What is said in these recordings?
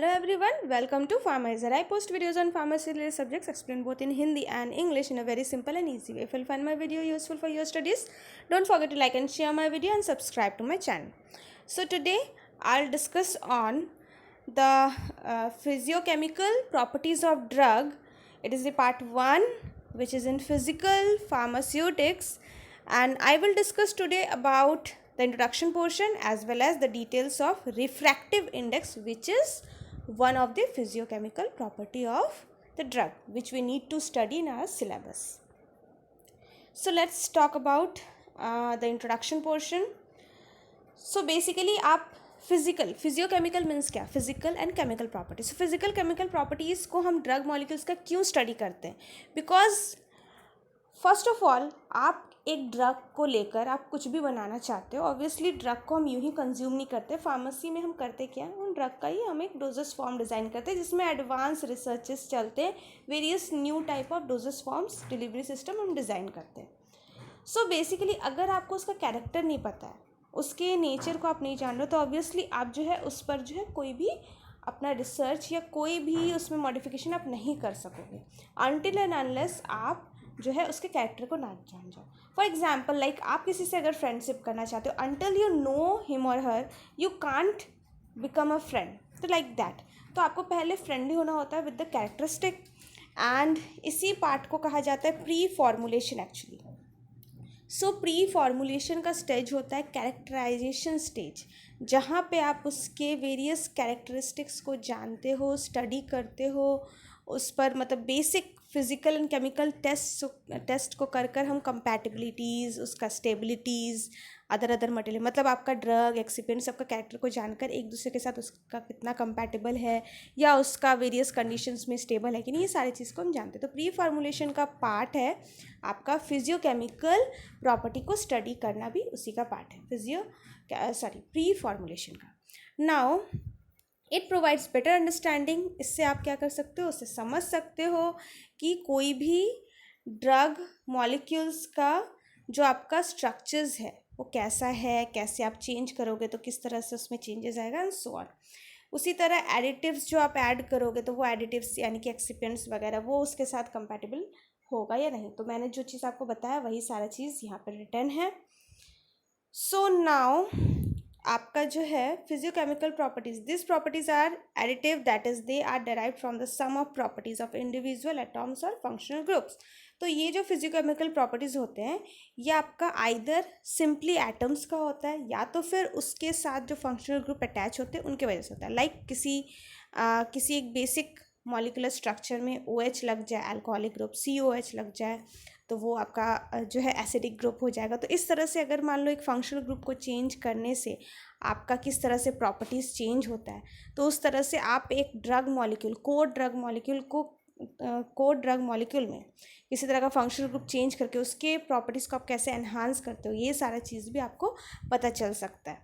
Hello everyone, welcome to Pharmizer. I post videos on pharmacy related subjects explained both in Hindi and English in a very simple and easy way. If you find my video useful for your studies, don't forget to like and share my video and subscribe to my channel. So today I'll discuss on the physiochemical properties of drug. It is the part 1 which is in physical pharmaceutics, and I will discuss today about the introduction portion as well as the details of refractive index, which is one of the physiochemical property of the drug which we need to study in our syllabus. So let's talk about the introduction portion. So basically आप physiochemical means क्या, physical and chemical properties. So physical chemical properties को हम drug molecules का क्यों study करते हैं? Because first of all आप एक ड्रग को लेकर आप कुछ भी बनाना चाहते हो. ऑब्वियसली ड्रग को हम यूं ही कंज्यूम नहीं करते. फार्मेसी में हम करते क्या है, उन ड्रग का ही हम एक डोजेस फॉर्म डिज़ाइन करते हैं जिसमें एडवांस रिसर्चेस चलते हैं. Various new type of doses forms delivery system हम डिज़ाइन करते हैं. सो बेसिकली अगर आपको उसका कैरेक्टर नहीं पता है, उसके नेचर को आप नहीं जान रहे, तो ऑब्वियसली आप जो है उस पर जो है कोई भी अपना रिसर्च या कोई भी उसमें मॉडिफिकेशन आप नहीं कर सकोगे अनटिल एंड अनलेस आप जो है उसके कैरेक्टर को ना जान जाओ. फॉर एग्जाम्पल लाइक आप किसी से अगर फ्रेंडशिप करना चाहते हो, until you know him or her you can't become a friend. तो लाइक दैट, तो आपको पहले फ्रेंडली होना होता है विद द कैरेक्टरिस्टिक, एंड इसी पार्ट को कहा जाता है pre formulation actually. So pre formulation का स्टेज होता है कैरेक्टराइजेशन स्टेज, जहाँ पे आप उसके वेरियस कैरेक्टरिस्टिक्स को जानते हो, स्टडी करते हो, उस पर मतलब basic physical and chemical test को कर हम कंपैटिबिलिटीज़, उसका स्टेबिलिटीज़, अदर मटेरियल, मतलब आपका ड्रग एक्सिपेंट सबका कैरेक्टर को जानकर एक दूसरे के साथ उसका कितना कंपैटिबल है या उसका वेरियस कंडीशंस में स्टेबल है कि नहीं, ये सारी चीज़ को हम जानते हैं. तो प्री फॉर्मुलेशन का पार्ट है आपका फिजियोकेमिकल प्रॉपर्टी को स्टडी करना, भी उसी का पार्ट है प्री फॉर्मुलेशन का. Now it provides better understanding. इससे आप क्या कर सकते हो, उससे समझ सकते हो कि कोई भी ड्रग मॉलिक्यूल्स का जो आपका स्ट्रक्चर्स है वो कैसा है, कैसे आप चेंज करोगे तो किस तरह से उसमें चेंजेस आएगा एंड सो ऑन. उसी तरह एडिटिव्स जो आप ऐड करोगे तो वो एडिटिव्स यानी कि एक्सिपेंट्स वगैरह वो उसके साथ कंपैटिबल होगा या नहीं. तो मैंने जो चीज़ आपको बताया वही सारा चीज़ यहाँ पर रिटर्न है. सो नाउ आपका जो है physicochemical properties, this properties are additive, that is they are derived from the sum of properties of individual atoms और फंक्शनल ग्रुप्स. तो ये जो फिजियोकेमिकल प्रॉपर्टीज होते हैं ये आपका आइदर सिंपली एटम्स का होता है या तो फिर उसके साथ जो फंक्शनल ग्रुप अटैच होते हैं उनके वजह से होता है. लाइक किसी एक बेसिक मॉलिकुलर स्ट्रक्चर में OH लग जाए, अल्कोहलिक ग्रुप COH लग जाए तो वो आपका जो है एसिडिक ग्रुप हो जाएगा. तो इस तरह से अगर मान लो एक फंक्शनल ग्रुप को चेंज करने से आपका किस तरह से प्रॉपर्टीज़ चेंज होता है, तो उस तरह से आप एक drug molecule code drug molecule में किसी तरह का फंक्शनल ग्रुप चेंज करके उसके प्रॉपर्टीज़ को आप कैसे एनहांस करते हो, ये सारा चीज़ भी आपको पता चल सकता है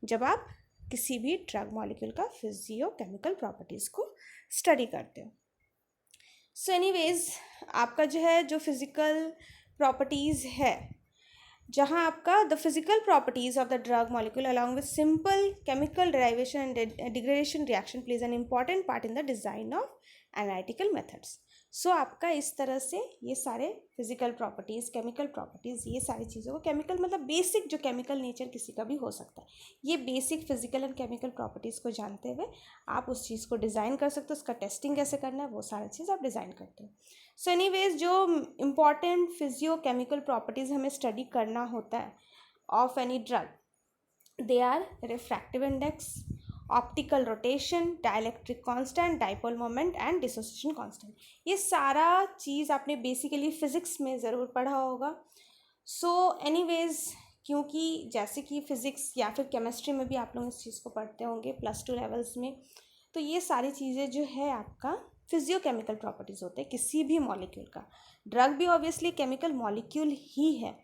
जब आप किसी भी ड्रग मॉलिक्यूल का फिजियोकेमिकल प्रॉपर्टीज़ को स्टडी करते हो. सो एनीवेज आपका जो है जो फिज़िकल प्रॉपर्टीज़ है, जहाँ आपका the physical properties of the drug molecule along with simple chemical derivation and degradation reaction plays an important part in the design of analytical methods. So आपका इस तरह से ये सारे फिजिकल प्रॉपर्टीज़, केमिकल प्रॉपर्टीज़, ये सारी चीज़ों को, केमिकल मतलब बेसिक जो केमिकल नेचर किसी का भी हो सकता है, ये basic physical and chemical properties को जानते हुए आप उस चीज़ को डिज़ाइन कर सकते हो. उसका टेस्टिंग कैसे करना है वो सारी चीज़ आप डिज़ाइन करते हो. सो एनीवेज जो इम्पॉर्टेंट फिजियोकेमिकल प्रॉपर्टीज़ हमें स्टडी करना होता है of any drug, they are refractive index, optical rotation, dielectric constant, dipole moment and dissociation constant. ये सारा चीज़ आपने बेसिकली फिज़िक्स में ज़रूर पढ़ा होगा. सो एनीवेज क्योंकि जैसे कि फ़िज़िक्स या फिर केमिस्ट्री में भी आप लोग इस चीज़ को पढ़ते होंगे +2 लेवल्स में, तो ये सारी चीज़ें जो है आपका फिजियोकेमिकल प्रॉपर्टीज़ होते हैं किसी भी मॉलिक्यूल का. ड्रग भी ऑब्वियसली केमिकल मॉलिक्यूल ही है.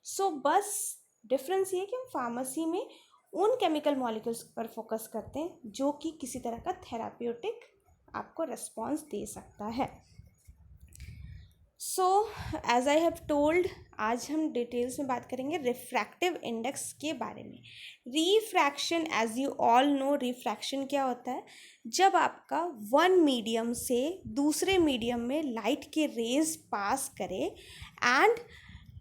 सो बस डिफरेंस ये है कि हम फार्मेसी में उन केमिकल मॉलिक्यूल्स पर फोकस करते हैं जो कि किसी तरह का थेराप्यूटिक आपको रिस्पॉन्स दे सकता है. So as I have told, आज हम डिटेल्स में बात करेंगे रिफ्रैक्टिव इंडेक्स के बारे में। Refraction, as you all know, refraction क्या होता है? जब आपका वन मीडियम से दूसरे मीडियम में लाइट के रेज पास करे एंड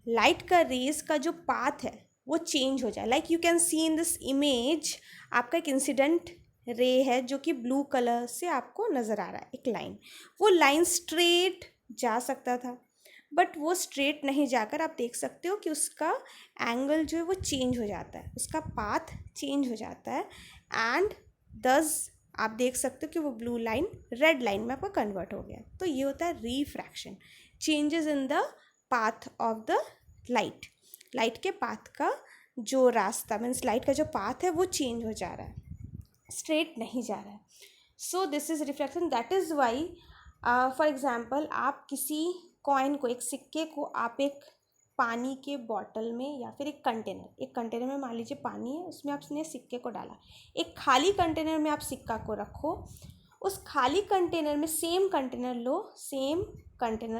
लाइट का रेज का जो पाथ है वो चेंज हो जाए। Like you can C in this image, आपका एक इंसिडेंट रे है जो कि ब्लू कलर से आपको नज़र आ रहा है, एक लाइन। वो लाइन स्ट्रेट जा सकता था, बट वो स्ट्रेट नहीं जाकर आप देख सकते हो कि उसका एंगल जो है वो चेंज हो जाता है, उसका पाथ चेंज हो जाता है एंड दस आप देख सकते हो कि वो ब्लू लाइन रेड लाइन में आपका कन्वर्ट हो गया। तो ये होता है refraction, changes in the path of the light. Light के पाथ का जो रास्ता, मीन्स लाइट का जो पाथ है वो चेंज हो जा रहा है, स्ट्रेट नहीं जा रहा है। So this is refraction. That is why for example, आप किसी कॉइन को, एक सिक्के को आप एक पानी के बॉटल में या फिर एक कंटेनर में, मान लीजिए पानी है, उसमें आपने सिक्के को डाला। एक खाली कंटेनर में आप सिक्का को रखो, उस खाली कंटेनर में सेम कंटेनर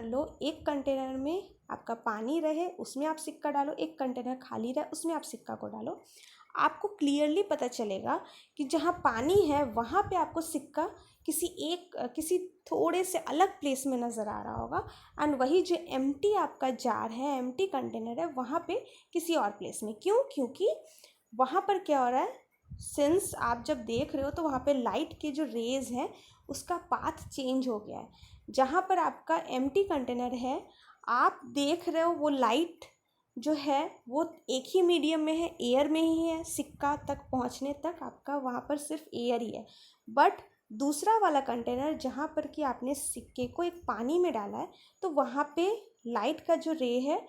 लो, एक कंटेनर में आपका पानी रहे उसमें आप सिक्का डालो, एक कंटेनर खाली रहे उसमें आप सिक्का को डालो। आपको क्लियरली पता चलेगा कि जहाँ पानी है वहाँ पे आपको सिक्का किसी थोड़े से अलग प्लेस में नज़र आ रहा होगा, एंड वही जो एम्प्टी आपका जार है, एम्प्टी कंटेनर है, वहाँ पे किसी और प्लेस में। क्यों? क्योंकि वहाँ पर क्या हो रहा है, सिंस आप जब देख रहे हो तो वहाँ पे लाइट के जो रेज हैं उसका पाथ चेंज हो गया है। जहाँ पर आपका एम्प्टी कंटेनर है, आप देख रहे हो वो लाइट जो है वो एक ही मीडियम में है, एयर में ही है, सिक्का तक पहुंचने तक आपका वहाँ पर सिर्फ एयर ही है। बट दूसरा वाला कंटेनर जहाँ पर कि आपने सिक्के को एक पानी में डाला है, तो वहाँ पे लाइट का जो रे है,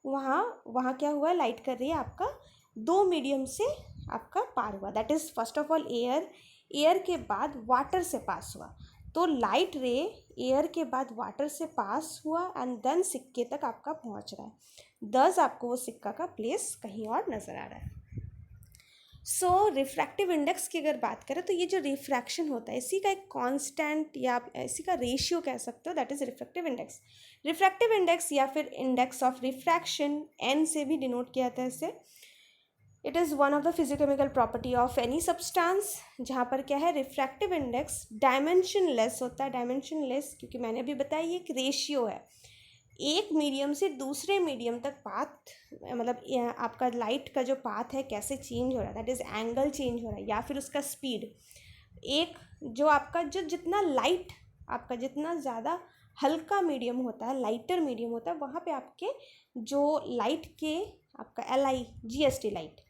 वहाँ क्या हुआ है, लाइट का रे आपका दो मीडियम से आपका पार हुआ। That is first of all air के बाद वाटर से पास हुआ। तो लाइट रे एयर के बाद वाटर से पास हुआ एंड देन सिक्के तक आपका पहुंच रहा है। दस आपको वो सिक्का का प्लेस कहीं और नज़र आ रहा है। सो रिफ्रैक्टिव इंडेक्स की अगर बात करें तो ये जो रिफ्रैक्शन होता है इसी का एक कांस्टेंट या आप इसी का रेशियो कह सकते हो, that is refractive index. Refractive index या फिर इंडेक्स ऑफ रिफ्रैक्शन, एन से भी डिनोट किया जाता है इसे। It is one of the physicochemical property of any substance, जहाँ पर क्या है, रिफ्रैक्टिव इंडेक्स डायमेंशन लेस होता है। डायमेंशन लेस क्योंकि मैंने अभी बताया ये एक रेशियो है, एक मीडियम से दूसरे मीडियम तक पाथ, मतलब आपका लाइट का जो पाथ है कैसे चेंज हो रहा है, दैट इज़ एंगल चेंज हो रहा है या फिर उसका स्पीड। एक जो आपका जितना लाइट, आपका जितना ज़्यादा हल्का मीडियम होता है, लाइटर मीडियम होता है, वहाँ पे आपके जो लाइट के आपका LIGST लाइट,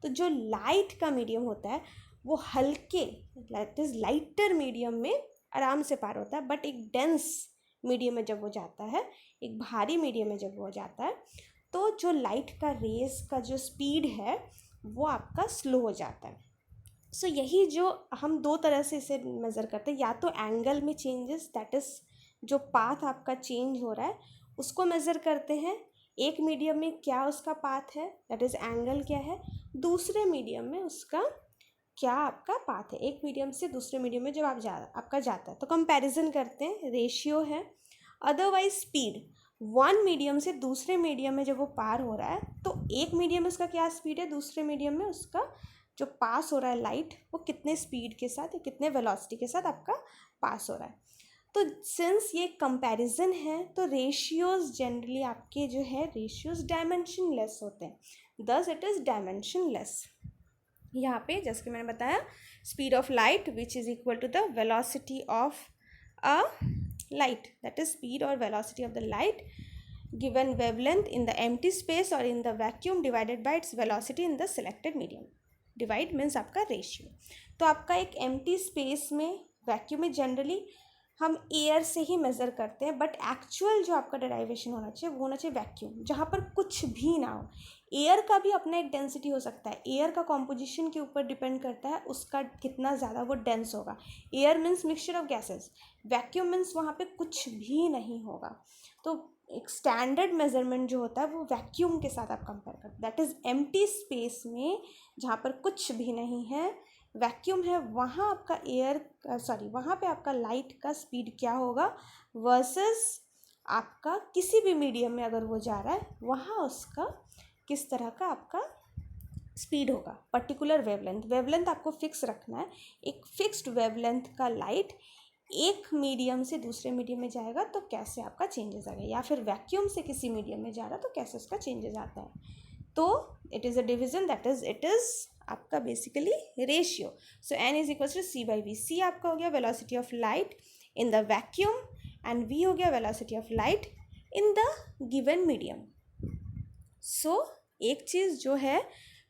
तो जो लाइट का मीडियम होता है वो हल्के, दैट इज़ लाइटर मीडियम में आराम से पार होता है। बट एक डेंस मीडियम में जब वो जाता है, एक भारी मीडियम में जब वो जाता है, तो जो लाइट का रेस का जो स्पीड है वो आपका स्लो हो जाता है। सो यही जो हम दो तरह से इसे मेज़र करते हैं, या तो एंगल में चेंजेस, दैट इज़ जो पाथ आपका चेंज हो रहा है उसको मेज़र करते हैं। एक मीडियम में क्या उसका पाथ है, दैट इज़ एंगल क्या है, दूसरे मीडियम में उसका क्या आपका पाथ है, एक मीडियम से दूसरे मीडियम में जब आपका जाता है तो कंपैरिजन करते हैं, रेशियो है। अदरवाइज स्पीड, वन मीडियम से दूसरे मीडियम में जब वो पार हो रहा है तो एक मीडियम में उसका क्या स्पीड है, दूसरे मीडियम में उसका जो पास हो रहा है लाइट वो कितने स्पीड के साथ या कितने वेलोसिटी के साथ आपका पास हो रहा है। तो सिंस ये कंपैरिजन है तो रेशियोज जनरली आपके जो है रेशियोज डायमेंशन लेस होते हैं, thus it is dimension less. यहाँ पे जैसे कि मैंने बताया, speed of light which is equal to the velocity of a light, that is speed or velocity of the light given wavelength in the empty space or in the vacuum divided by its velocity in the selected medium. Divide means आपका ratio। तो आपका एक empty space में, vacuum में generally हम air से ही measure करते हैं, बट एक्चुअल जो आपका डेराइवेशन होना चाहिए वो होना चाहिए वैक्यूम, जहाँ पर कुछ भी ना हो। एयर का भी अपना एक डेंसिटी हो सकता है, एयर का कॉम्पोजिशन के ऊपर डिपेंड करता है उसका कितना ज़्यादा वो डेंस होगा। Air means mixture of gases, vacuum means वहाँ पे कुछ भी नहीं होगा। तो एक स्टैंडर्ड मेजरमेंट जो होता है वो वैक्यूम के साथ आप कंपेयर करते हैं, दैट इज़ एम्प्टी स्पेस में जहाँ पर कुछ भी नहीं है, वैक्यूम है, वहाँ आपका वहाँ पे आपका लाइट का स्पीड क्या होगा वर्सेस आपका किसी भी मीडियम में अगर वो जा रहा है वहाँ उसका किस तरह का आपका स्पीड होगा। पर्टिकुलर वेवलेंथ आपको फिक्स रखना है। एक फिक्स्ड वेवलेंथ का लाइट एक मीडियम से दूसरे मीडियम में जाएगा तो कैसे आपका चेंजेस आएगा, या फिर वैक्यूम से किसी मीडियम में जा रहा तो कैसे उसका चेंजेस आता है। तो it is a division, that is it is आपका basically ratio. So n is equals to c by v. C आपका हो गया velocity of light in the vacuum and v हो गया velocity of light in the given medium. So एक चीज़ जो है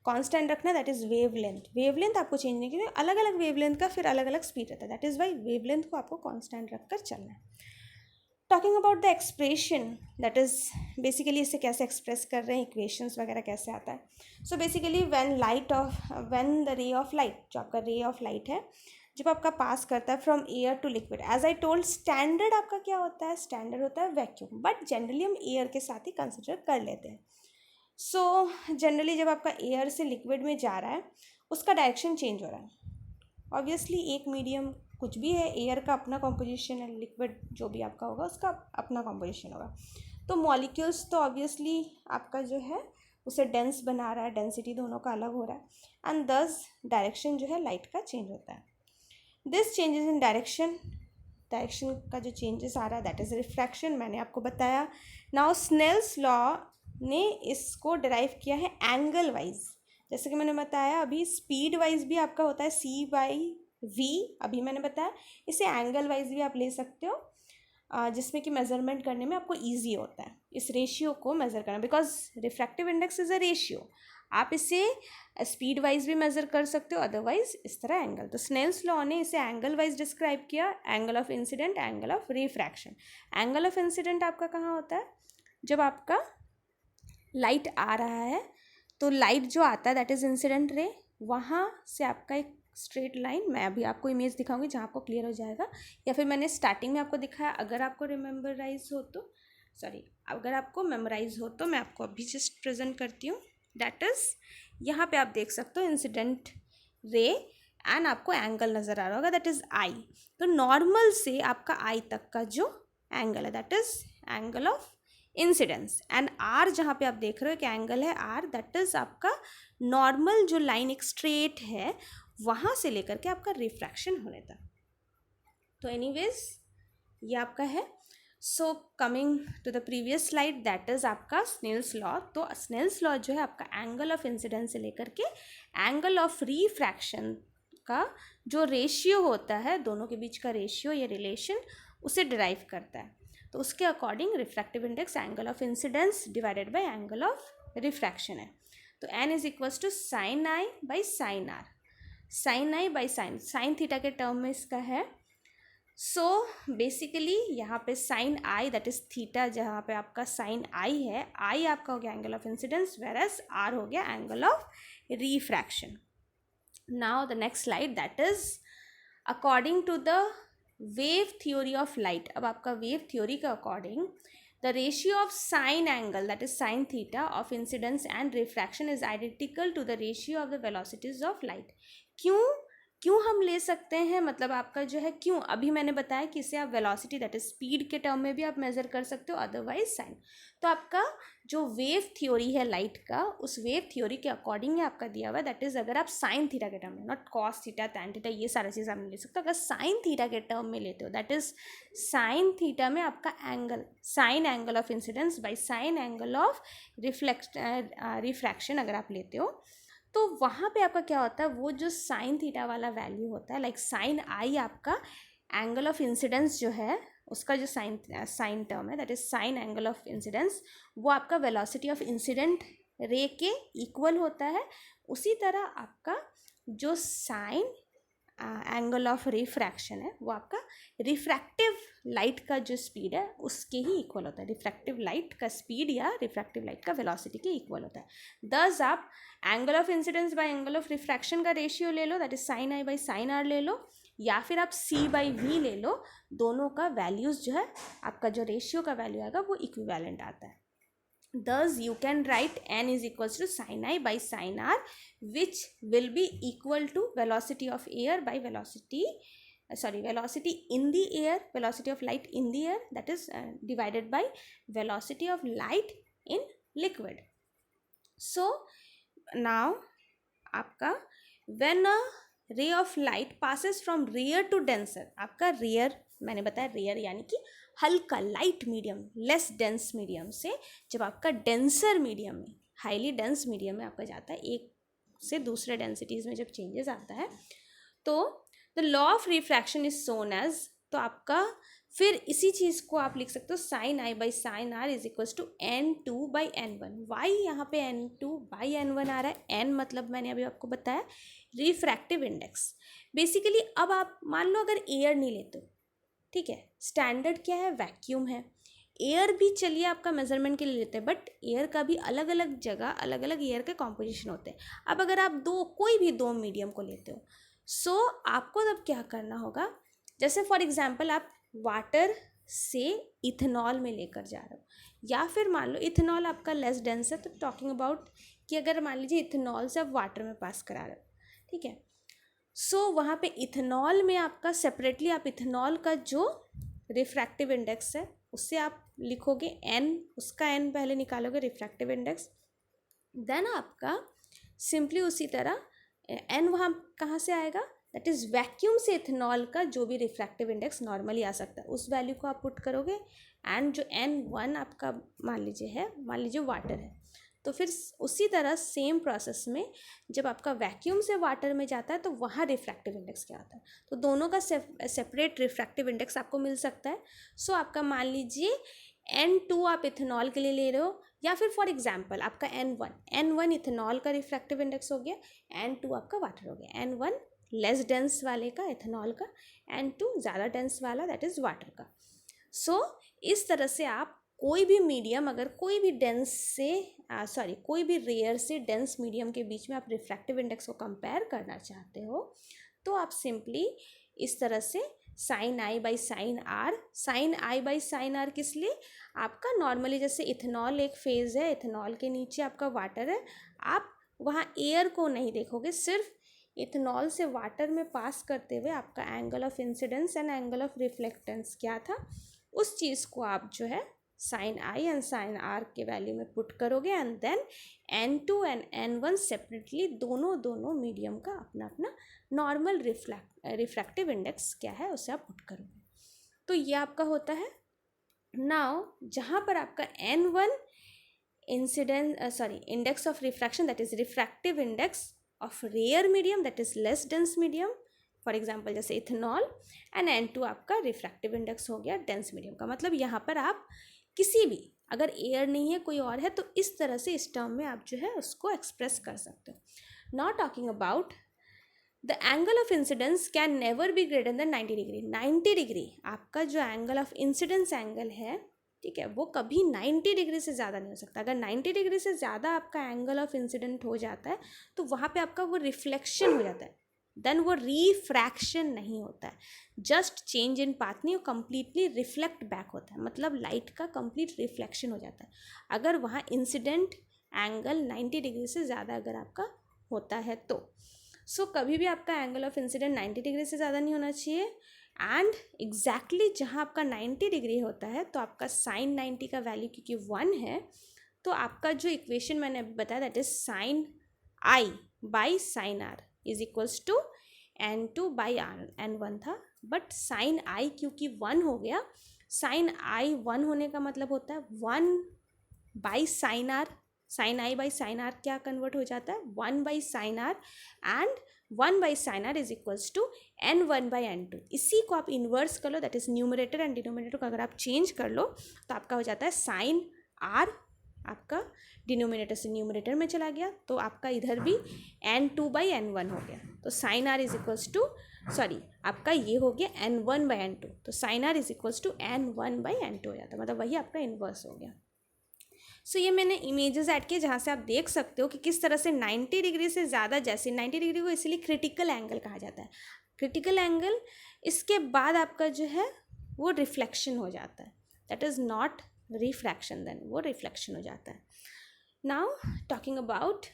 कांस्टेंट रखना, दैट इज़ वेवलेंथ आपको चेंज नहीं करनी। अलग अलग वेवलेंथ का फिर अलग अलग स्पीड रहता है, दैट इज़ वाई वेवलेंथ को आपको कांस्टेंट रखकर चलना है। Talking about the expression, that is basically इसे कैसे एक्सप्रेस कर रहे हैं, इक्वेशंस वगैरह कैसे आता है। So basically when the ray of light, जो आपका रे ऑफ लाइट है जब आपका पास करता है from air to liquid, as I told standard आपका क्या होता है, स्टैंडर्ड होता है वैक्यूम, बट जनरली हम एयर के साथ ही कंसिडर कर लेते हैं। सो जनरली जब आपका एयर से लिक्विड में जा रहा है उसका डायरेक्शन चेंज हो रहा है। ऑब्वियसली एक मीडियम कुछ भी है, एयर का अपना कॉम्पोजिशन है, लिक्विड जो भी आपका होगा उसका अपना कॉम्पोजिशन होगा। तो मॉलिक्यूल्स तो ऑब्वियसली आपका जो है उसे डेंस बना रहा है, डेंसिटी दोनों का अलग हो रहा है, एंड दस डायरेक्शन जो है लाइट का चेंज होता है। दिस चेंजेस इन डायरेक्शन का जो चेंजेस आ रहा है दैट इज़ रिफ्रैक्शन, मैंने आपको बताया। नाउ स्नेल्स लॉ ने इसको डिराइव किया है एंगल वाइज। जैसे कि मैंने बताया अभी स्पीड वाइज भी आपका होता है सी बाई वी, अभी मैंने बताया इसे एंगल वाइज भी आप ले सकते हो, जिसमें कि मेजरमेंट करने में आपको ईजी होता है इस रेशियो को मेज़र करना, because refractive index is a ratio. आप इसे स्पीड वाइज भी मेज़र कर सकते हो, अदरवाइज इस तरह एंगल। तो स्नेल्स लॉ ने इसे एंगल वाइज डिस्क्राइब किया, angle of incident, angle of refraction. Angle of incident आपका कहाँ होता है, जब आपका लाइट आ रहा है तो लाइट जो आता है दैट इज़ इंसिडेंट रे, वहाँ से आपका एक स्ट्रेट लाइन, मैं अभी आपको इमेज दिखाऊंगी जहाँ आपको क्लियर हो जाएगा, या फिर मैंने स्टार्टिंग में आपको दिखाया, अगर आपको रिमेम्बराइज हो तो अगर आपको मेमोराइज हो तो मैं आपको अभी जस्ट प्रेजेंट करती हूँ। दैट इज़ यहाँ पे आप देख सकते हो इंसिडेंट रे एंड आपको एंगल नज़र आ रहा होगा दैट इज़ आई। तो नॉर्मल से आपका आई तक का जो एंगल है that is angle of incidence, and R जहाँ पे आप देख रहे हो कि एंगल है आर, दैट इज़ आपका नॉर्मल जो लाइन एक स्ट्रेट है वहाँ से लेकर के आपका रिफ्रैक्शन होने तक। तो एनीवेज ये आपका है। So coming to the previous slide, that is आपका स्नेल्स लॉ। तो स्नेल्स लॉ जो है आपका एंगल ऑफ इंसिडेंस से लेकर के एंगल ऑफ रिफ्रैक्शन का जो रेशियो होता है, दोनों के बीच का रेशियो या रिलेशन, उसे डिराइव करता है। तो उसके according refractive index angle of incidence divided by angle of refraction है। तो N is equals to sine I by sine are, sine I by sine theta के टर्म में इसका है। सो बेसिकली यहाँ पे sine I that is theta, जहाँ पे आपका साइन आई है, आई आपका हो गया angle of incidence, whereas R हो गया angle of refraction. Now the next slide, that is according to the wave theory of light. अब आपका वेव थ्योरी के according the ratio of sine angle that is sine theta of incidence and refraction is identical to the ratio of the velocities of light. क्यों हम ले सकते हैं, मतलब आपका जो है क्यों, अभी मैंने बताया कि इसे आप वेलोसिटी दैट इज स्पीड के टर्म में भी आप मेजर कर सकते हो, अदरवाइज साइन। तो आपका जो वेव थ्योरी है लाइट का, उस वेव थ्योरी के अकॉर्डिंग है आपका दिया हुआ है, दैट इज अगर आप साइन थीटा के टर्म में, not cos theta tan theta ये सारा चीज़ आप नहीं ले सकते, अगर साइन थीटा के टर्म में लेते हो दैट इज साइन थीटा में आपका angle, sign angle of incidence by sine angle of refraction अगर आप लेते हो, तो वहाँ पे आपका क्या होता है, वो जो साइन थीटा वाला वैल्यू होता है, लाइक साइन आई आपका एंगल ऑफ इंसिडेंस जो है उसका जो साइन टर्म है that is sign angle of incidence, वो आपका वेलोसिटी ऑफ इंसिडेंट रे के इक्वल होता है। उसी तरह आपका जो साइन एंगल ऑफ रिफ्रैक्शन है वो आपका रिफ्रैक्टिव लाइट का जो स्पीड है उसके ही इक्वल होता है, रिफ्रैक्टिव लाइट का स्पीड या रिफ्रैक्टिव लाइट का वेलोसिटी के इक्वल होता है। दस आप angle of incidence by angle of refraction का रेशियो ले लो that is sine I by sine r ले लो, या फिर आप सी बाई वी ले लो, दोनों का वैल्यूज़ जो है आपका जो रेशियो का वैल्यू आएगा वो इक्विवेलेंट आता है। Thus you can write n is equals to sin I by sin r, which will be equal to velocity of air by velocity velocity in the air, velocity of light in the air, that is divided by velocity of light in liquid. So now आपका when a ray of light passes from rare to denser, आपका rare मैंने बताया rare यानी कि हल्का light medium, less dense medium से जब आपका डेंसर मीडियम में, हाईली डेंस मीडियम में आपका जाता है, एक से दूसरे डेंसिटीज़ में जब चेंजेस आता है, तो the law of refraction is shown as, तो आपका फिर इसी चीज़ को आप लिख सकते हो sine I by sine are is equals to N2 by N1. Why यहाँ पे N2 बाई N1 आ रहा है? N मतलब मैंने अभी आपको बताया रिफ्रैक्टिव इंडेक्स. बेसिकली अब आप मान लो अगर एयर नहीं लेते हो, ठीक है, स्टैंडर्ड क्या है, वैक्यूम है. एयर भी चलिए आपका मेजरमेंट के लिए लेते हैं, बट एयर का भी अलग अलग जगह अलग अलग एयर के कॉम्पोजिशन होते हैं. अब अगर आप कोई भी दो मीडियम को लेते हो, सो आपको तब क्या करना होगा, जैसे फॉर एग्जांपल आप वाटर से इथेनॉल में लेकर जा रहे हो, या फिर मान लो इथेनॉल आपका लेस डेंस है, तो टॉकिंग अबाउट कि अगर मान लीजिए इथेनॉल से आप वाटर में पास करा रहे हो, ठीक है, सो वहाँ पे इथेनॉल में आपका सेपरेटली आप इथेनॉल का जो रिफ्रैक्टिव इंडेक्स है उससे आप लिखोगे n, उसका n पहले निकालोगे रिफ्रैक्टिव इंडेक्स, देन आपका सिंपली उसी तरह n वहाँ कहाँ से आएगा, दैट इज़ वैक्यूम से इथेनॉल का जो भी रिफ्रैक्टिव इंडेक्स नॉर्मली आ सकता है उस वैल्यू को आप पुट करोगे, एंड जो N1 आपका मान लीजिए वाटर है, तो फिर उसी तरह सेम प्रोसेस में जब आपका वैक्यूम से वाटर में जाता है तो वहाँ रिफ्रैक्टिव इंडेक्स क्या आता है, तो दोनों का सेपरेट रिफ्रैक्टिव इंडेक्स आपको मिल सकता है. सो आपका मान लीजिए N2 आप इथेनॉल के लिए ले रहे हो, या फिर फॉर एग्जांपल आपका N1 इथेनॉल का रिफ्रैक्टिव इंडेक्स हो गया, N2 आपका वाटर हो गया. N1 लेस डेंस वाले का इथेनॉल का, N2 ज़्यादा डेंस वाला दैट इज़ वाटर का. सो इस तरह से आप कोई भी मीडियम, अगर कोई भी डेंस से कोई भी रेयर से डेंस मीडियम के बीच में आप रिफ्रैक्टिव इंडेक्स को कंपेयर करना चाहते हो, तो आप सिंपली इस तरह से sine I by sine R किस लिए, आपका नॉर्मली जैसे इथेनॉल एक फेज़ है, इथेनॉल के नीचे आपका वाटर है, आप वहाँ एयर को नहीं देखोगे, सिर्फ इथेनॉल से वाटर में पास करते हुए आपका angle of incidence and angle of reflectance क्या था, उस चीज़ को आप जो है sine I and sine R के वैल्यू में पुट करोगे, and then N2 and N1 separately दोनों मीडियम का अपना अपना नॉर्मल रिफ्रैक्टिव इंडेक्स क्या है उसे आप पुट करोगे. तो ये आपका होता है. नाउ जहाँ पर आपका N1 index of refraction, that is refractive index of rare medium that is less dense medium, for example जैसे इथेनॉल, एंड N2 आपका रिफ्रैक्टिव इंडेक्स हो गया डेंस मीडियम का. मतलब यहाँ पर आप किसी भी, अगर एयर नहीं है कोई और है, तो इस तरह से इस टर्म में आप जो है उसको एक्सप्रेस कर सकते हो. Not talking about the angle of incidence can never be greater than 90 degree. 90 degree आपका जो एंगल ऑफ इंसिडेंस एंगल है, ठीक है, वो कभी 90 डिग्री से ज़्यादा नहीं हो सकता. अगर 90 डिग्री से ज़्यादा आपका एंगल ऑफ इंसिडेंट हो जाता है तो वहाँ पे आपका वो रिफ्लेक्शन हो जाता है, देन वो रिफ्रैक्शन नहीं होता है, जस्ट चेंज इन पाथ नहीं, वो कम्प्लीटली रिफ्लेक्ट बैक होता है, मतलब लाइट का कंप्लीट रिफ्लेक्शन हो जाता है अगर वहाँ इंसिडेंट एंगल 90 डिग्री से ज़्यादा अगर आपका होता है तो. सो कभी भी आपका एंगल ऑफ इंसिडेंट 90 डिग्री से ज़्यादा नहीं होना चाहिए, एंड एग्जैक्टली जहाँ आपका 90 डिग्री होता है तो आपका साइन 90 का वैल्यू क्योंकि 1 है, तो आपका जो इक्वेशन मैंने बताया that is sine I by sine are is equals to N2 by N1 था, बट साइन आई क्योंकि 1 हो गया, साइन आई 1 होने का मतलब होता है 1 by sine are, sine I by sine r क्या कन्वर्ट हो जाता है 1 by sine r, and 1 by sine are is equals to N1 by N2. इसी को आप इन्वर्स कर लो, that is numerator and denominator को अगर आप चेंज कर लो तो आपका हो जाता है साइन आर, आपका डिनोमिनेटर से न्यूमरेटर में चला गया, तो आपका इधर भी N2 बाई N1 हो गया, तो sine are is equals to आपका ये हो गया N1 बाई N2, तो sine are is equals to N1 by N2 हो जाता है, मतलब वही आपका इन्वर्स हो गया. सो ये मैंने इमेजेस ऐड किए जहाँ से आप देख सकते हो कि किस तरह से 90 डिग्री से ज़्यादा, जैसे 90 डिग्री को इसलिए क्रिटिकल एंगल कहा जाता है, क्रिटिकल एंगल इसके बाद आपका जो है वो रिफ्लेक्शन हो जाता है, that is not refraction, then वो रिफ्लेक्शन हो जाता है. Now talking about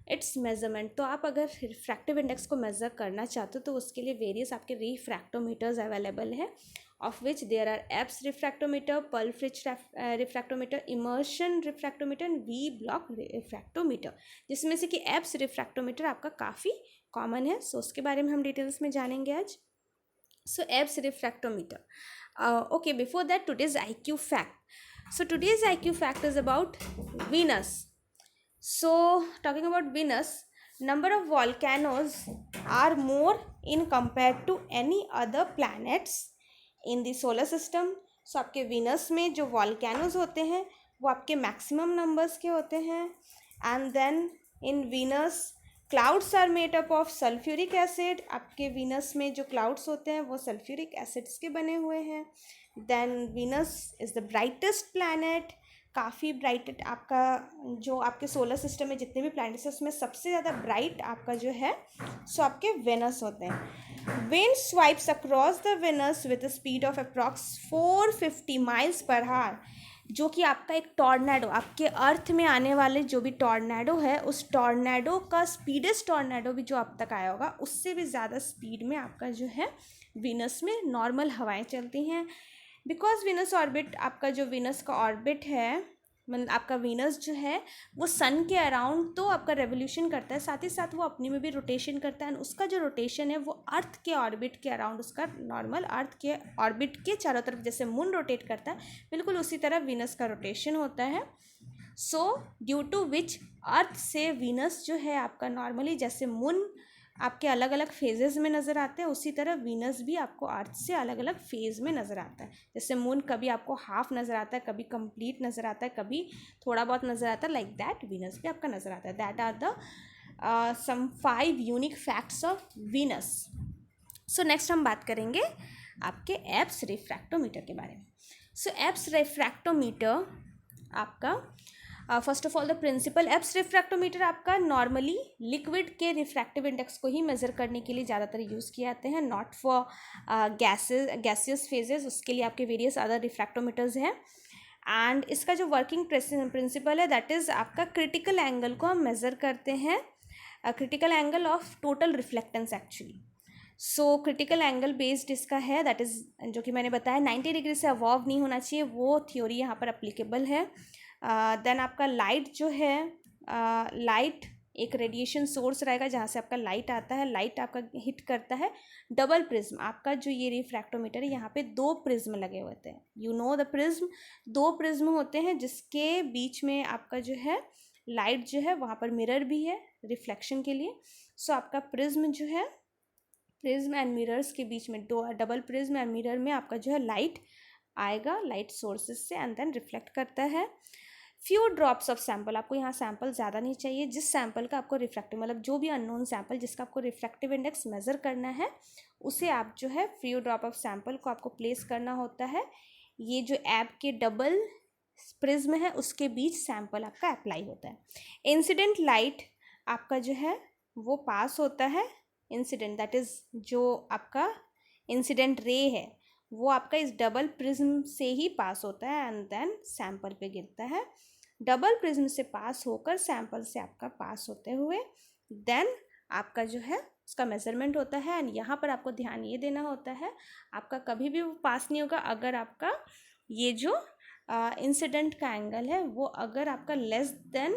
its measurement. तो आप अगर रिफ्रैक्टिव इंडेक्स को मेज़र करना चाहते हो तो उसके लिए वेरियस आपके रिफ्रैक्टोमीटर्स अवेलेबल है, of which there are Abbe's refractometer, Pulfrich refractometer, immersion refractometer and V block refractometer, जिसमें से कि एप्स रिफ्रैक्टोमीटर आपका काफ़ी कॉमन है। सो उसके बारे में हम डिटेल्स में जानेंगे आज। So Ebb's refractometer. Okay, before that, today's IQ fact. So today's IQ fact is about Venus. So talking about Venus, number of volcanoes are more in compared to any other planets in the solar system. So आपके Venus में जो volcanoes होते हैं वो आपके maximum numbers के होते हैं, and then in Venus clouds are made up of sulphuric acid. आपके वीनस में जो क्लाउड्स होते हैं वो सल्फ्यूरिक एसिड्स के बने हुए हैं। Then Venus is the brightest planet, काफ़ी ब्राइट आपका जो आपके सोलर सिस्टम में जितने भी प्लैनेट्स हैं उसमें सबसे ज़्यादा ब्राइट आपका जो है सो आपके वेनस होते हैं। Wind swipes across the Venus with speed of approx 450 miles per hour, जो कि आपका एक टॉर्नेडो, आपके अर्थ में आने वाले जो भी टॉर्नेडो है उस टॉर्नेडो का स्पीडेस्ट टॉर्नेडो भी जो अब तक आया होगा उससे भी ज़्यादा स्पीड में आपका जो है वीनस में नॉर्मल हवाएं चलती हैं। बिकॉज वीनस ऑर्बिट, आपका जो वीनस का ऑर्बिट है, मतलब आपका वीनस जो है वो सन के अराउंड तो आपका रेवोल्यूशन करता है, साथ ही साथ वो अपने में भी रोटेशन करता है। उसका जो रोटेशन है वो अर्थ के ऑर्बिट के अराउंड, उसका नॉर्मल अर्थ के ऑर्बिट के चारों तरफ जैसे मून रोटेट करता है बिल्कुल उसी तरह वीनस का रोटेशन होता है। सो ड्यू टू विच अर्थ से वीनस जो है आपका नॉर्मली जैसे मून आपके अलग अलग फेजेस में नज़र आते हैं उसी तरह वीनस भी आपको अर्थ से अलग अलग फेज में नज़र आता है। जैसे मून कभी आपको हाफ नज़र आता है, कभी कंप्लीट नज़र आता है, कभी थोड़ा बहुत नज़र आता है, लाइक दैट वीनस भी आपका नज़र आता है। That are the some 5 unique facts of Venus. So next हम बात करेंगे आपके एप्स रिफ्रैक्टोमीटर के बारे में। सो एप्स रिफ्रैक्टोमीटर आपका first of all the principle, Abbe's refractometer आपका नॉर्मली लिक्विड के रिफ्रैक्टिव इंडेक्स को ही मेज़र करने के लिए ज़्यादातर यूज़ किए जाते हैं, नॉट फॉर गैसियस फेजेस। उसके लिए आपके वेरियस अदर रिफ्रैक्टोमीटर्स हैं। एंड इसका जो वर्किंग प्रिंसिपल है दैट इज़ आपका क्रिटिकल एंगल को हम मेज़र करते हैं, critical angle of total reflectance actually. So critical angle based इसका है, दैट इज़ जो कि मैंने बताया 90 डिग्री से अबव नहीं होना चाहिए, वो थ्योरी यहाँ पर अप्लीकेबल है। देन आपका लाइट जो है, लाइट एक रेडिएशन सोर्स रहेगा जहाँ से आपका लाइट आता है, लाइट आपका हिट करता है डबल प्रिज्म। आपका जो ये रिफ्रैक्टोमीटर है यहाँ पे 2 प्रिज्म लगे होते हैं, you know the prism, 2 prism होते हैं जिसके बीच में आपका जो है लाइट जो है वहाँ पर मिरर भी है रिफ्लेक्शन के लिए। सो आपका प्रिज्म जो है, प्रिज्म एंड मिरर्स के बीच में डबल प्रिज्म एंड मिरर में आपका जो है लाइट आएगा लाइट सोर्सेज से एंड देन रिफ्लेक्ट करता है। फ्यू ड्रॉप्स ऑफ सैम्पल, आपको यहाँ सैम्पल ज़्यादा नहीं चाहिए, जिस सैम्पल का आपको रिफ्रैक्टिव मतलब जो भी अननोन सैम्पल जिसका आपको रिफ्रैक्टिव इंडेक्स मेज़र करना है उसे आप जो है फ्यू ड्रॉप ऑफ सैम्पल को आपको प्लेस करना होता है। ये जो ऐप के डबल प्रिज्म है उसके बीच सैम्पल आपका अप्लाई होता है। इंसिडेंट लाइट आपका जो है वो पास होता है, इंसिडेंट दैट इज़ जो आपका इंसिडेंट रे है वो आपका इस डबल प्रिज्म से ही पास होता है एंड देन सैम्पल पे गिरता है। डबल प्रिज्म से पास होकर सैम्पल से आपका पास होते हुए देन आपका जो है उसका मेजरमेंट होता है। एंड यहाँ पर आपको ध्यान ये देना होता है आपका कभी भी वो पास नहीं होगा अगर आपका ये जो इंसिडेंट का एंगल है वो अगर आपका लेस देन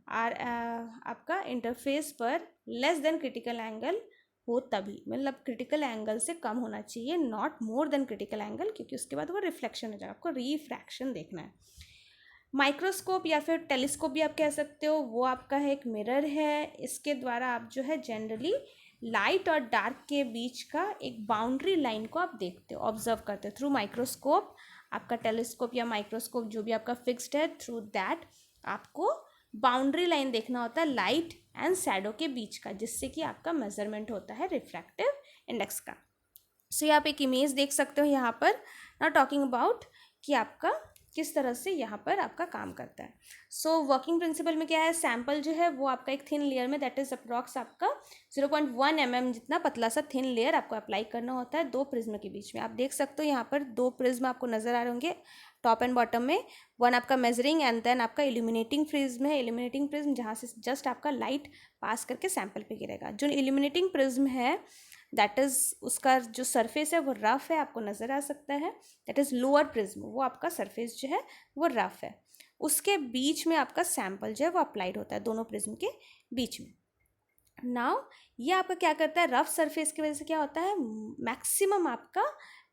आपका इंटरफेस पर लेस देन क्रिटिकल एंगल हो तभी, मतलब क्रिटिकल एंगल से कम होना चाहिए, not more than critical angle, क्योंकि उसके बाद वो रिफ्लेक्शन हो जाएगा। आपको रिफ्रैक्शन देखना है। माइक्रोस्कोप या फिर टेलीस्कोप भी आप कह सकते हो, वो आपका है एक मिरर है, इसके द्वारा आप जो है जनरली लाइट और डार्क के बीच का एक बाउंड्री लाइन को आप देखते हो, ऑब्जर्व करते हो थ्रू माइक्रोस्कोप। आपका टेलीस्कोप या माइक्रोस्कोप जो भी आपका फिक्स्ड है, थ्रू दैट आपको बाउंड्री लाइन देखना होता है लाइट एंड शैडो के बीच का, जिससे कि आपका मेजरमेंट होता है रिफ्रैक्टिव इंडेक्स का। सो आप एक इमेज देख सकते हो यहाँ पर, ना टॉकिंग अबाउट कि आपका किस तरह से यहाँ पर आपका काम करता है। सो वर्किंग प्रिंसिपल में क्या है, सैम्पल जो है वो आपका एक थिन लेयर में, दैट इज अप्रॉक्स आपका 0.1 mm जितना पतला सा थिन लेयर आपको अप्लाई करना होता है दो प्रिज्म के बीच में। आप देख सकते हो यहाँ पर दो प्रिज्म आपको नजर आ रहे होंगे टॉप एंड बॉटम में। वन आपका मेजरिंग एंड देन आपका इल्यूमिनेटिंग प्रिज्म है, इल्यूमिनेटिंग प्रिज्म जहाँ से जस्ट आपका लाइट पास करके सैंपल पे गिरेगा। जो इल्यूमिनेटिंग प्रिज्म है दैट इज़ उसका जो सरफेस है वो रफ है, आपको नज़र आ सकता है। दैट इज़ लोअर प्रिज्म, वो आपका सरफेस जो है वो रफ है। उसके बीच में आपका सैंपल जो है वो अप्लाइड होता है दोनों प्रिज्म के बीच में। नाउ ये आपका क्या करता है, रफ सरफेस की वजह से क्या होता है, मैक्सिमम आपका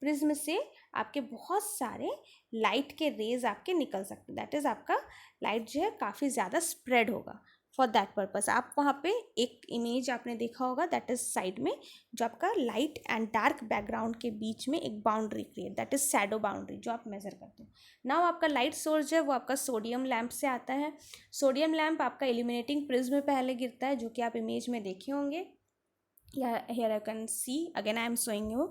प्रिज्म से आपके बहुत सारे लाइट के रेज आपके निकल सकते हैं। दैट इज़ आपका लाइट जो है काफ़ी ज़्यादा स्प्रेड होगा। फॉर दैट पर्पस आप वहाँ पे एक इमेज आपने देखा होगा, दैट इज साइड में जो आपका लाइट एंड डार्क बैकग्राउंड के बीच में एक boundary create, that is shadow boundary जो आप मेजर करते हो। नाउ आपका लाइट सोर्स जो है वो आपका सोडियम लैंप से आता है। सोडियम लैंप आपका इल्यूमिनेटिंग प्रिज्म में पहले गिरता है, जो कि आप इमेज में देखे होंगे। Here I can see again, I am showing you.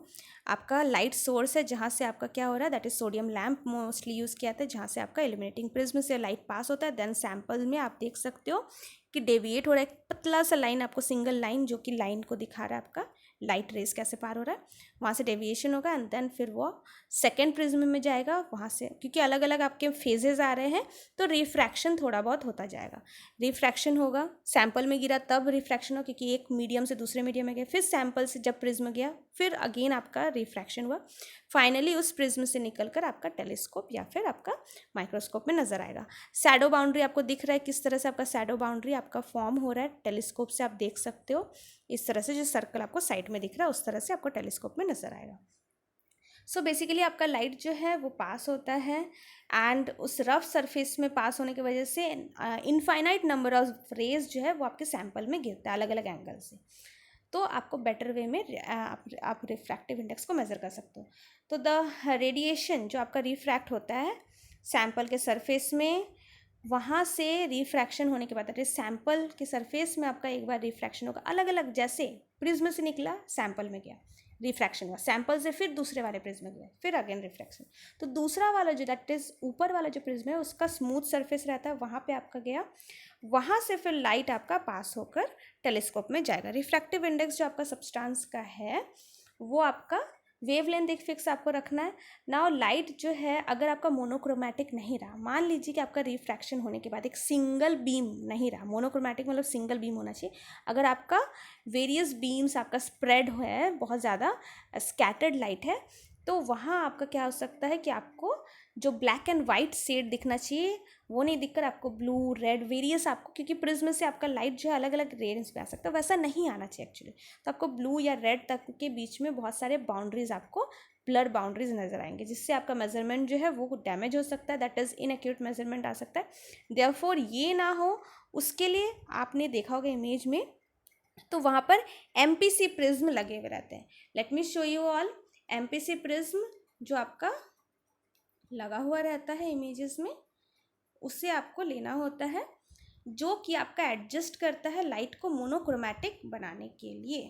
आपका लाइट सोर्स है जहाँ से आपका क्या हो रहा है, that is sodium lamp mostly use किया जाता है, जहाँ से आपका इल्यूमिनेटिंग प्रिज्म से लाइट पास होता है। देन सैंपल में आप देख सकते हो कि डेविएट हो रहा है, एक पतला सा लाइन आपको सिंगल लाइन जो कि लाइन को दिखा रहा है आपका लाइट रेस कैसे पार हो रहा है, वहाँ से डेविएशन होगा एंड देन फिर वो सेकेंड प्रिज्म में जाएगा। वहाँ से क्योंकि अलग अलग आपके फेजेस आ रहे हैं तो रिफ्रैक्शन थोड़ा बहुत होता जाएगा। रिफ्रैक्शन होगा, सैंपल में गिरा तब रिफ्रैक्शन हो, क्योंकि एक मीडियम से दूसरे मीडियम में गया, फिर सैंपल से जब प्रिज्म गया फिर अगेन आपका रिफ्रैक्शन हुआ। फाइनली उस प्रिज्म से निकलकर आपका टेलीस्कोप या फिर आपका माइक्रोस्कोप में नजर आएगा। शैडो बाउंड्री आपको दिख रहा है किस तरह से आपका शैडो बाउंड्री आपका फॉर्म हो रहा है टेलीस्कोप से, आप देख सकते हो इस तरह से जो सर्कल आपको साइड में दिख रहा है उस तरह से आपको टेलीस्कोप में नजर आएगा। सो बेसिकली आपका लाइट जो है वो पास होता है एंड उस रफ सरफेस में पास होने की वजह से इनफाइनाइट नंबर ऑफ रेज जो है वो आपके सैंपल में गिरता है अलग अलग एंगल से। तो आपको बेटर वे में आप रिफ्रैक्टिव इंडेक्स को मेज़र कर सकते हो। तो द रेडिएशन जो आपका रिफ्रैक्ट होता है सैंपल के सरफेस में, वहाँ से रिफ्रैक्शन होने के बाद सैंपल के सरफेस में आपका एक बार रिफ्रैक्शन होगा अलग अलग, जैसे प्रिज्म से निकला सैंपल में गया रिफ्रैक्शन हुआ, सैंपल से फिर दूसरे वाले प्रिज्म में गया फिर अगेन रिफ्रैक्शन। तो दूसरा वाला जो दैट इज ऊपर वाला जो प्रिज्म है उसका स्मूथ सरफेस रहता है, वहाँ पे आपका गया, वहाँ से फिर लाइट आपका पास होकर टेलीस्कोप में जाएगा। रिफ्रैक्टिव इंडेक्स जो आपका सब्सटेंस का है वो आपका वेवलेंथ एक फिक्स आपको रखना है। नाउ लाइट जो है अगर आपका मोनोक्रोमैटिक नहीं रहा, मान लीजिए कि आपका रिफ्रैक्शन होने के बाद एक सिंगल बीम नहीं रहा, मोनोक्रोमैटिक मतलब सिंगल बीम होना चाहिए। अगर आपका वेरियस बीम्स आपका स्प्रेड है, बहुत ज़्यादा स्कैटर्ड लाइट है, तो वहाँ आपका क्या हो सकता है कि आपको जो ब्लैक एंड वाइट शेड दिखना चाहिए वो नहीं दिखकर आपको ब्लू रेड वेरियस आपको, क्योंकि प्रिज्म से आपका लाइट जो है अलग अलग रेंज में आ सकता है, वैसा नहीं आना चाहिए एक्चुअली। तो आपको ब्लू या रेड तक के बीच में बहुत सारे बाउंड्रीज आपको ब्लर बाउंड्रीज नजर आएंगे, जिससे आपका मेजरमेंट जो है वो डैमेज हो सकता है, दैट इज़ इनएक्यूरेट मेजरमेंट आ सकता है। देयरफॉर ये ना हो उसके लिए आपने देखा होगा इमेज में तो वहाँ पर MPC प्रिज्म लगे हुए रहते हैं। Let me show you all MPC prism जो आपका लगा हुआ रहता है इमेजेस में, उसे आपको लेना होता है, जो कि आपका एडजस्ट करता है लाइट को मोनोक्रोमैटिक बनाने के लिए।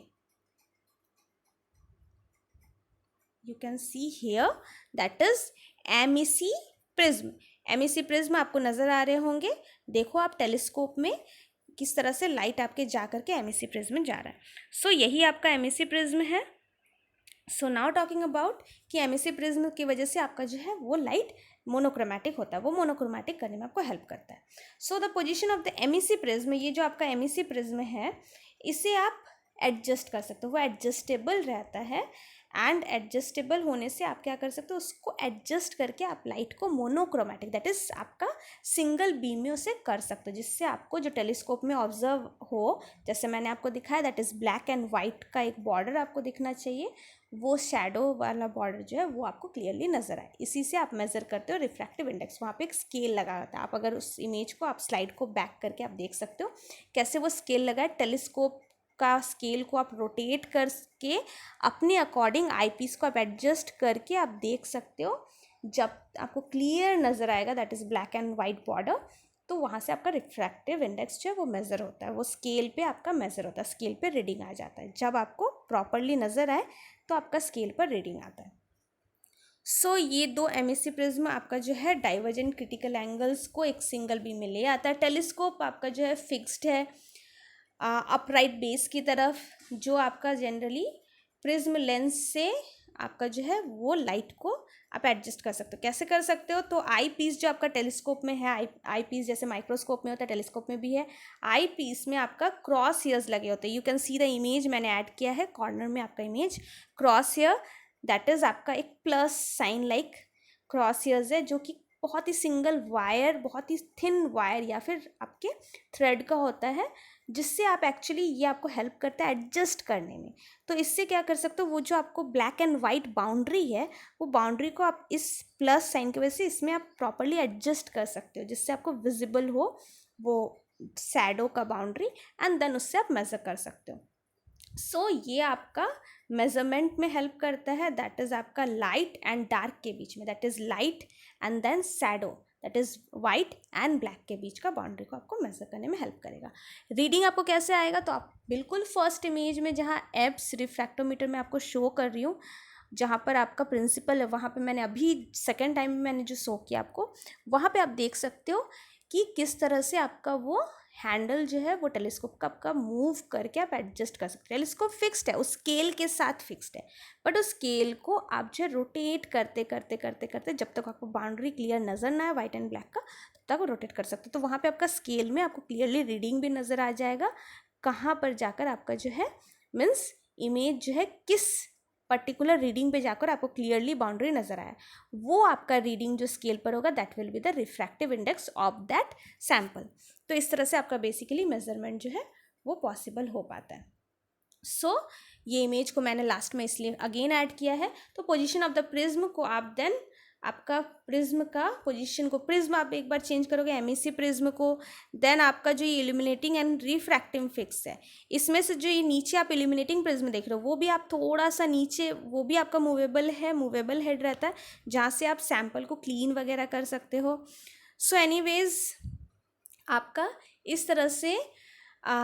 You can see here that is MEC prism. MEC prism आपको नजर आ रहे होंगे, देखो आप टेलीस्कोप में किस तरह से लाइट आपके जा करके MEC प्रिज्म में जा रहा है। सो यही आपका MEC प्रिज्म है। सो नाउ टॉकिंग अबाउट कि MEC प्रिज्म की वजह से आपका जो है वो लाइट मोनोक्रोमैटिक होता है, वो मोनोक्रोमैटिक करने में आपको हेल्प करता है। So the position of the MEC prism, ये जो आपका MEC प्रिज्म है इसे आप एडजस्ट कर सकते हो, वो एडजस्टेबल रहता है एंड एडजस्टेबल होने से आप क्या कर सकते हो, उसको एडजस्ट करके आप लाइट को मोनोक्रोमैटिक दैट इज आपका सिंगल बीम में उसे कर सकते हो, जिससे आपको जो टेलीस्कोप में ऑब्जर्व हो, जैसे मैंने आपको दिखाया that is black and white का एक बॉर्डर आपको दिखना चाहिए, वो शैडो वाला बॉर्डर जो है वो आपको क्लियरली नजर आए। इसी से आप मेजर करते हो रिफ्रैक्टिव इंडेक्स। वहाँ पे एक स्केल लगा होता है, आप अगर उस इमेज को आप स्लाइड को बैक करके आप देख सकते हो कैसे वो स्केल लगा है। टेलीस्कोप का स्केल को आप रोटेट करके अपने अकॉर्डिंग आईपीस को आप एडजस्ट करके आप देख सकते हो। जब आपको क्लियर नज़र आएगा that is black and white border, तो वहाँ से आपका रिफ्रैक्टिव इंडेक्स जो है वो मेज़र होता है, वो स्केल पे आपका मेज़र होता है, स्केल पे रीडिंग आ जाता है। जब आपको प्रॉपरली नज़र आए तो आपका स्केल पर रीडिंग आता है। सो ये दो एमएससी प्रिज्म आपका जो है डाइवर्जेंट क्रिटिकल एंगल्स को एक सिंगल बीम में ले आता है। टेलीस्कोप आपका जो है फिक्स्ड है अपराइट बेस की तरफ, जो आपका जनरली प्रिज्म लेंस से आपका जो है वो लाइट को आप एडजस्ट कर सकते हो। कैसे कर सकते हो? तो आई पीस जो आपका टेलीस्कोप में है, आई पीस जैसे माइक्रोस्कोप में होता है टेलीस्कोप में भी है, आई पीस में आपका क्रॉस हेयर्स लगे होते हैं। You can see the image, मैंने ऐड किया है कॉर्नर में आपका image cross hair, that is आपका एक plus sign like cross hairs है, जो कि बहुत ही सिंगल वायर, बहुत ही थिन वायर या फिर आपके थ्रेड का होता है, जिससे आप एक्चुअली ये आपको हेल्प करता है एडजस्ट करने में। तो इससे क्या कर सकते हो, वो जो आपको ब्लैक एंड वाइट बाउंड्री है, वो बाउंड्री को आप इस प्लस साइन की वजह से इसमें आप प्रॉपरली एडजस्ट कर सकते हो, जिससे आपको विजिबल हो वो शैडो का बाउंड्री, एंड देन उससे आप मेज़र कर सकते हो। सो ये आपका मेजरमेंट में हेल्प करता है, दैट इज़ आपका लाइट एंड डार्क के बीच में, that is light and then shadow, that is white and black के बीच का बाउंड्री को आपको मेजर करने में हेल्प करेगा। रीडिंग आपको कैसे आएगा? तो आप बिल्कुल फर्स्ट इमेज में जहाँ एब्स रिफ्रैक्टोमीटर में आपको शो कर रही हूँ, जहाँ पर आपका प्रिंसिपल है, वहाँ पे मैंने अभी सेकेंड टाइम में मैंने जो शो किया आपको, वहाँ पे आप देख सकते हो कि किस तरह से आपका वो हैंडल जो है वो टेलीस्कोप का आपका मूव करके आप एडजस्ट कर सकते हैं। टेलीस्कोप फिक्स्ड है, उस स्केल के साथ फिक्स्ड है, बट उस स्केल को आप जो है रोटेट करते करते करते करते जब तक आपको बाउंड्री क्लियर नज़र ना आए वाइट एंड ब्लैक का, तब तक वो रोटेट कर सकते हो। तो वहाँ पे आपका स्केल में आपको क्लियरली रीडिंग भी नज़र आ जाएगा, कहाँ पर जाकर आपका जो है मीन्स इमेज जो है किस पर्टिकुलर रीडिंग पे जाकर आपको क्लियरली बाउंड्री नज़र आया, वो आपका रीडिंग जो स्केल पर होगा that will be the refractive index of that sample. तो इस तरह से आपका बेसिकली मेजरमेंट जो है वो पॉसिबल हो पाता है। सो ये इमेज को मैंने लास्ट में इसलिए अगेन ऐड किया है। तो पोजीशन ऑफ द प्रिज्म को आप देन आपका प्रिज्म का पोजीशन को, प्रिज्म आप एक बार चेंज करोगे एमएससी प्रिज्म को, देन आपका जो ये इल्यूमिनेटिंग एंड रिफ्रैक्टिंग फिक्स है, इसमें से जो ये नीचे आप इल्यूमिनेटिंग प्रिज्म देख रहे हो वो भी आप थोड़ा सा नीचे, वो भी आपका मूवेबल है, मूवेबल हेड रहता है, जहाँ से आप सैम्पल को क्लीन वगैरह कर सकते हो। सो एनीवेज आपका इस तरह से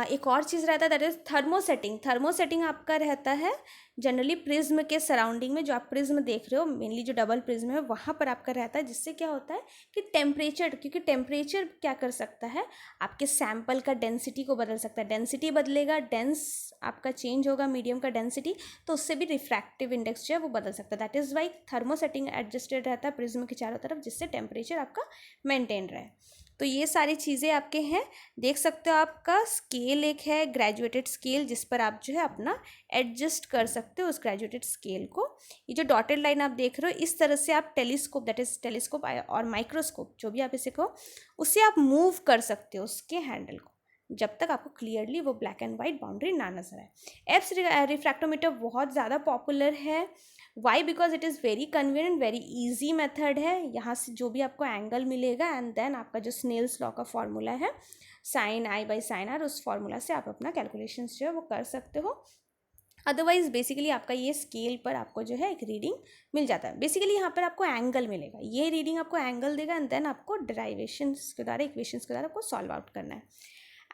एक और चीज़ रहता है दैट इज़ थर्मोसेटिंग। थर्मोसेटिंग आपका रहता है जनरली प्रिज्म के सराउंडिंग में, जो आप प्रिज्म देख रहे हो मेनली जो डबल प्रिज्म है वहाँ पर आपका रहता है, जिससे क्या होता है कि टेम्परेचर, क्योंकि टेम्परेचर क्या कर सकता है आपके सैम्पल का डेंसिटी को बदल सकता है, डेंसिटी बदलेगा, डेंस आपका चेंज होगा मीडियम का डेंसिटी, तो उससे भी रिफ्रैक्टिव इंडेक्स जो है वो बदल सकता है। That is why thermosetting adjusted रहता है प्रिज्म के चारों तरफ, जिससे टेम्परेचर आपका मेंटेन रहे। तो ये सारी चीज़ें आपके हैं, देख सकते हो। आपका स्केल एक है ग्रेजुएटेड स्केल, जिस पर आप जो है अपना एडजस्ट कर सकते हो उस ग्रेजुएटेड स्केल को। ये जो डॉटेड लाइन आप देख रहे हो, इस तरह से आप टेलीस्कोप, दैट इज टेलीस्कोप और माइक्रोस्कोप जो भी आप इसे कहो, उससे आप मूव कर सकते हो उसके हैंडल को, जब तक आपको क्लियरली वो ब्लैक एंड वाइट बाउंड्री ना नजर आए। एप्स रिफ्रैक्टोमीटर बहुत ज़्यादा पॉपुलर है। Why? Because it is very convenient, very easy method है। यहाँ से जो भी आपको एंगल मिलेगा एंड देन आपका जो स्नेल्स लॉ का फॉर्मूला है sine I by sine R, उस फॉर्मूला से आप अपना कैलकुलेशंस जो है वो कर सकते हो। अदरवाइज बेसिकली आपका ये स्केल पर आपको जो है एक रीडिंग मिल जाता है। बेसिकली यहाँ पर आपको एंगल मिलेगा, ये रीडिंग आपको एंगल देगा एंड देन आपको डेरिवेशंस के द्वारा, इक्वेशंस के द्वारा आपको सॉल्व आउट करना है।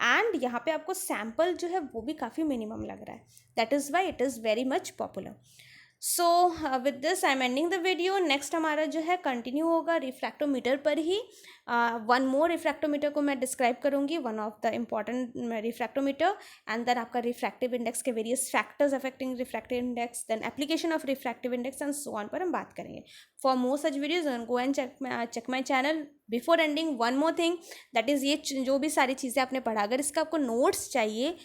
एंड यहाँ पे आपको सैम्पल जो है वो भी काफ़ी मिनिमम लग रहा है, that is why it is very much popular. So with this I am ending the video. Next हमारा जो है कंटिन्यू होगा रिफ्रैक्टोमीटर पर ही। वन मोर रिफ्रैक्टोमीटर को मैं डिस्क्राइब करूँगी, one of the important refractometer, and then आपका रिफ्रैक्टिव इंडेक्स के various factors affecting refractive index, then application of refractive index and so on पर हम बात करेंगे। For more such videos go and check my channel. Before ending one more thing, that is ये जो भी सारी चीज़ें आपने पढ़ा, अगर इसका आपको नोट्स चाहिए,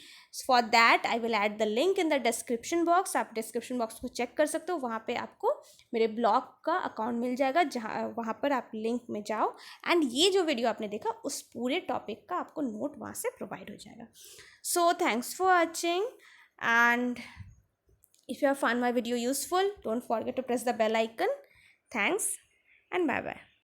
for that I will add the link in the description box. आप डिस्क्रिप्शन बॉक्स को चेक कर सकते हो, वहाँ पे आपको मेरे ब्लॉग का अकाउंट मिल जाएगा, जहाँ वहाँ पर आप लिंक में जाओ एंड ये जो वीडियो आपने देखा उस पूरे टॉपिक का आपको नोट वहाँ से प्रोवाइड हो जाएगा। So thanks for watching, and if you have found my video useful, don't forget to press the bell icon. Thanks and bye bye.